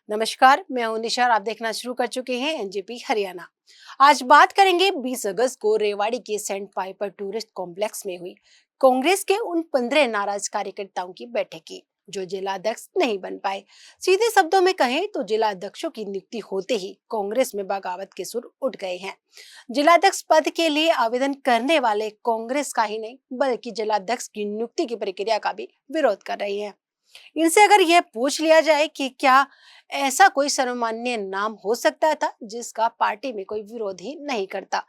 नमस्कार, मैं हूं निशा और आप देखना शुरू कर चुके हैं एनजेपी हरियाणा। आज बात करेंगे 20 अगस्त को रेवाड़ी के सेंट पाइपर टूरिस्ट कॉम्प्लेक्स में हुई कांग्रेस के उन 15 नाराज कार्यकर्ताओं की बैठक की जो जिलाध्यक्ष नहीं बन पाए। सीधे शब्दों में कहें तो जिलाध्यक्षों की नियुक्ति होते ही कांग्रेस में बगावत के सुर उठ गए हैं। जिलाध्यक्ष पद के लिए आवेदन करने वाले कांग्रेस का ही नहीं बल्कि जिलाध्यक्ष की नियुक्ति की प्रक्रिया का भी विरोध कर रही है। इनसे अगर यह पूछ लिया जाए कि क्या ऐसा कोई सर्वमान्य नाम हो सकता था जिसका पार्टी में कोई विरोध ही नहीं करता,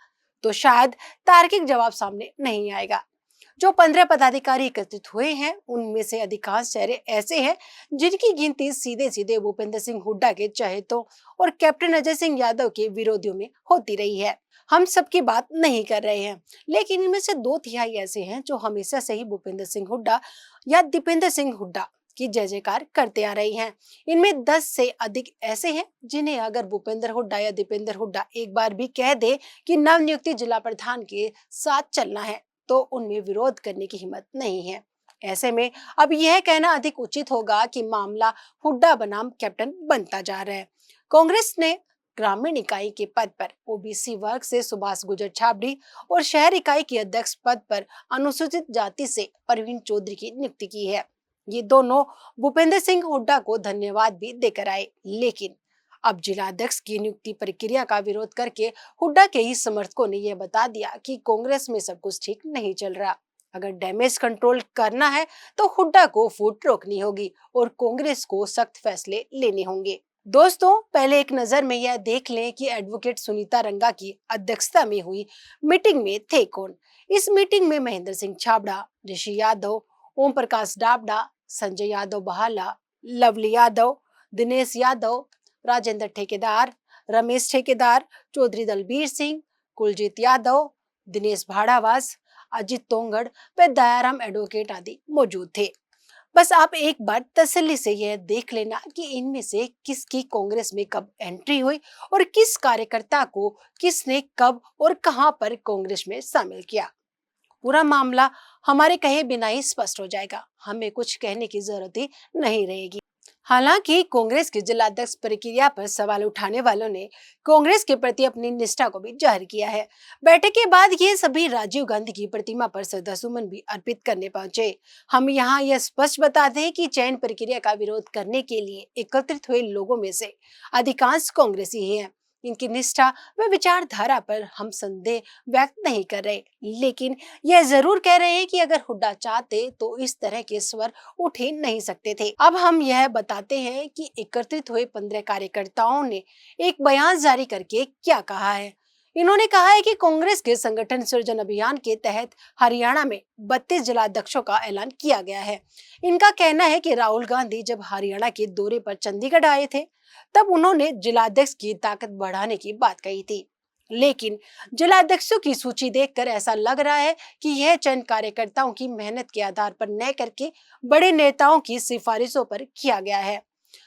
तो शायद तार्किक जवाब सामने नहीं आएगा। जो 15 पदाधिकारी एकत्रित हुए हैं उनमें से अधिकांश चेहरे ऐसे हैं जिनकी गिनती सीधे सीधे भूपेंद्र सिंह हुड्डा के चहेतों और कैप्टन अजय सिंह यादव के विरोधियों में होती रही है। हम सबकी बात नहीं कर रहे हैं, लेकिन इनमें से 2/3 ऐसे हैं जो हमेशा से ही भूपेंद्र सिंह हुड्डा या दीपेंद्र सिंह हुड्डा की जय जयकार करते आ रही हैं। इनमें 10 से अधिक ऐसे हैं जिन्हें अगर भूपेंद्र हुड्डा या दीपेंद्र हुड्डा एक बार भी कह दे कि नवनियुक्त जिला प्रधान के साथ चलना है तो उनमें विरोध करने की हिम्मत नहीं है। ऐसे में अब यह कहना अधिक उचित होगा कि मामला हुड्डा बनाम कैप्टन बनता जा रहा है। कांग्रेस ने ग्रामीण इकाई के पद पर ओबीसी वर्ग से सुभाष गुजर छाबड़ी और शहर इकाई के अध्यक्ष पद पर अनुसूचित जाति से परवीन चौधरी की नियुक्ति की है। ये दोनों भूपेंद्र सिंह हुड्डा को धन्यवाद भी देकर आए, लेकिन अब जिलाध्यक्ष की नियुक्ति प्रक्रिया का विरोध करके हुड्डा के ही समर्थकों ने यह बता दिया कि कांग्रेस में सब कुछ ठीक नहीं चल रहा। अगर डैमेज कंट्रोल करना है तो हुड्डा को फूट रोकनी होगी और कांग्रेस को सख्त फैसले लेने होंगे। दोस्तों, पहले एक नजर में यह देख लें कि एडवोकेट सुनीता रंगा की अध्यक्षता में हुई मीटिंग में थे कौन। इस मीटिंग में महेंद्र सिंह छाबड़ा, ऋषि यादव, ओम प्रकाश डाबडा, संजय यादव बहाला, लवली यादव, दिनेश यादव, राजेंद्र ठेकेदार, रमेश ठेकेदार, चौधरी दलबीर सिंह, कुलजीत यादव, दिनेश भाड़ावास, अजित तोंगड़ व दयाराम एडवोकेट आदि मौजूद थे। बस आप एक बार तसल्ली से यह देख लेना कि इनमें से किसकी कांग्रेस में कब एंट्री हुई और किस कार्यकर्ता को किसने कब और कहां पर कांग्रेस में शामिल किया। पूरा मामला हमारे कहे बिना ही स्पष्ट हो जाएगा। हमें कुछ कहने की जरूरत ही नहीं रहेगी। हालांकि कांग्रेस की जिलाध्यक्ष प्रक्रिया पर सवाल उठाने वालों ने कांग्रेस के प्रति अपनी निष्ठा को भी जाहिर किया है। बैठक के बाद ये सभी राजीव गांधी की प्रतिमा पर श्रद्धासुमन भी अर्पित करने पहुंचे। हम यहाँ यह स्पष्ट बता दें कि चयन प्रक्रिया का विरोध करने के लिए एकत्रित हुए लोगों में से अधिकांश कांग्रेसी ही हैं। इनकी निष्ठा व विचारधारा पर हम संदेह व्यक्त नहीं कर रहे, लेकिन यह जरूर कह रहे हैं कि अगर हुड्डा चाहते तो इस तरह के स्वर उठ ही नहीं सकते थे। अब हम यह बताते हैं कि एकत्रित हुए 15 कार्यकर्ताओं ने एक बयान जारी करके क्या कहा है। इन्होंने कहा है कि कांग्रेस के संगठन सृजन अभियान के तहत हरियाणा में 32 जिलाध्यक्षों का ऐलान किया गया है। इनका कहना है कि राहुल गांधी जब हरियाणा के दौरे पर चंडीगढ़ आए थे तब उन्होंने जिलाध्यक्ष की ताकत बढ़ाने की बात कही थी, लेकिन जिलाध्यक्षों की सूची देखकर ऐसा लग रहा है कि यह चंद कार्यकर्ताओं की मेहनत के आधार पर न करके बड़े नेताओं की सिफारिशों पर किया गया है।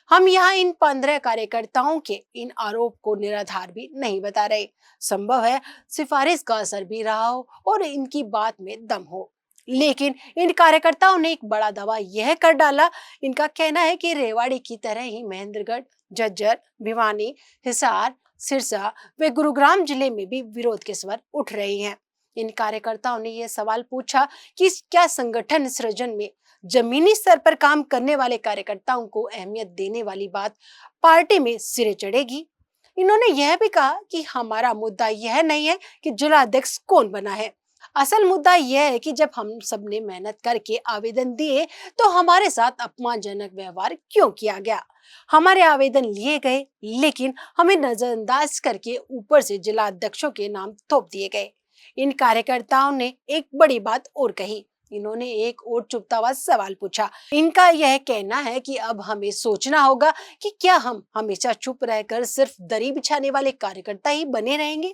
हम यहाँ इन 15 कार्यकर्ताओं के इन आरोप को निराधार भी नहीं बता रहे। संभव है सिफारिश का असर भी रहा हो और इनकी बात में दम हो, लेकिन इन कार्यकर्ताओं ने एक बड़ा दावा यह कर डाला। इनका कहना है कि रेवाड़ी की तरह ही महेंद्रगढ़, झज्जर, भिवानी, हिसार, सिरसा व गुरुग्राम जिले में भी विरोध के स्वर उठ रहे हैं। इन कार्यकर्ताओं ने यह सवाल पूछा कि क्या संगठन सृजन में जमीनी स्तर पर काम करने वाले कार्यकर्ताओं को अहमियत देने वाली बात पार्टी में सिरे चढ़ेगी। इन्होंने यह भी कहा कि हमारा मुद्दा यह नहीं है कि जिला अध्यक्ष कौन बना है, असल मुद्दा यह है कि जब हम सब ने मेहनत करके आवेदन दिए तो हमारे साथ अपमानजनक व्यवहार क्यों किया गया। हमारे आवेदन लिए गए लेकिन हमें नजरअंदाज करके ऊपर से जिला अध्यक्षों के नाम थोप दिए गए। इन कार्यकर्ताओं ने एक बड़ी बात और कही। इन्होंने एक और चुभता हुआ सवाल पूछा। इनका यह कहना है कि अब हमें सोचना होगा कि क्या हम हमेशा चुप रहकर सिर्फ दरी बिछाने वाले कार्यकर्ता ही बने रहेंगे।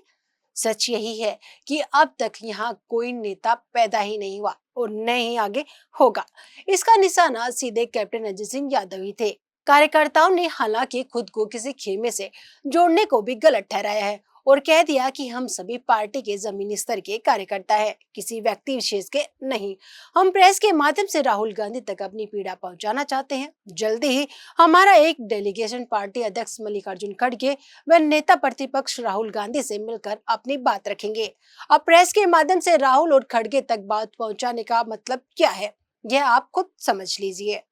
सच यही है कि अब तक यहाँ कोई नेता पैदा ही नहीं हुआ और न ही आगे होगा। इसका निशाना सीधे कैप्टन अजय सिंह यादव ही थे। कार्यकर्ताओं ने हालांकि खुद को किसी खेमे से जोड़ने को भी गलत ठहराया है और कह दिया कि हम सभी पार्टी के जमीनी स्तर के कार्यकर्ता हैं, किसी व्यक्ति विशेष के नहीं। हम प्रेस के माध्यम से राहुल गांधी तक अपनी पीड़ा पहुंचाना चाहते हैं। जल्दी ही हमारा एक डेलीगेशन पार्टी अध्यक्ष मल्लिकार्जुन खड़गे व नेता प्रतिपक्ष राहुल गांधी से मिलकर अपनी बात रखेंगे। अब प्रेस के माध्यम से राहुल और खड़गे तक बात पहुंचाने का मतलब क्या है, यह आप खुद समझ लीजिए।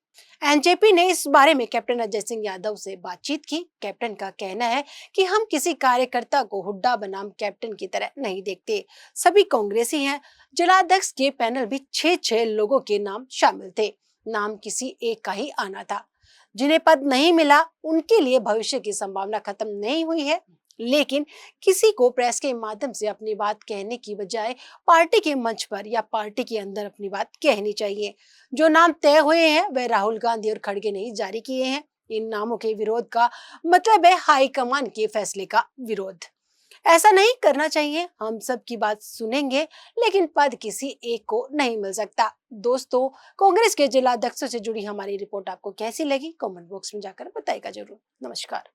एनजेपी ने इस बारे में कैप्टन अजय सिंह यादव से बातचीत की। कैप्टन का कहना है कि हम किसी कार्यकर्ता को हुड्डा बनाम कैप्टन की तरह नहीं देखते, सभी कांग्रेसी हैं। जिलाध्यक्ष के पैनल भी 6 लोगों के नाम शामिल थे, नाम किसी एक का ही आना था। जिन्हें पद नहीं मिला उनके लिए भविष्य की संभावना खत्म नहीं हुई है, लेकिन किसी को प्रेस के माध्यम से अपनी बात कहने की बजाय पार्टी के मंच पर या पार्टी के अंदर अपनी बात कहनी चाहिए। जो नाम तय हुए हैं वह राहुल गांधी और खड़गे ने जारी किए हैं। इन नामों के विरोध का मतलब है हाईकमान के फैसले का विरोध। ऐसा नहीं करना चाहिए। हम सब की बात सुनेंगे, लेकिन पद किसी एक को नहीं मिल सकता। दोस्तों, कांग्रेस के जिला अध्यक्षों से जुड़ी हमारी रिपोर्ट आपको कैसी लगी, कमेंट बॉक्स में जाकर बताइएगा जरूर। नमस्कार।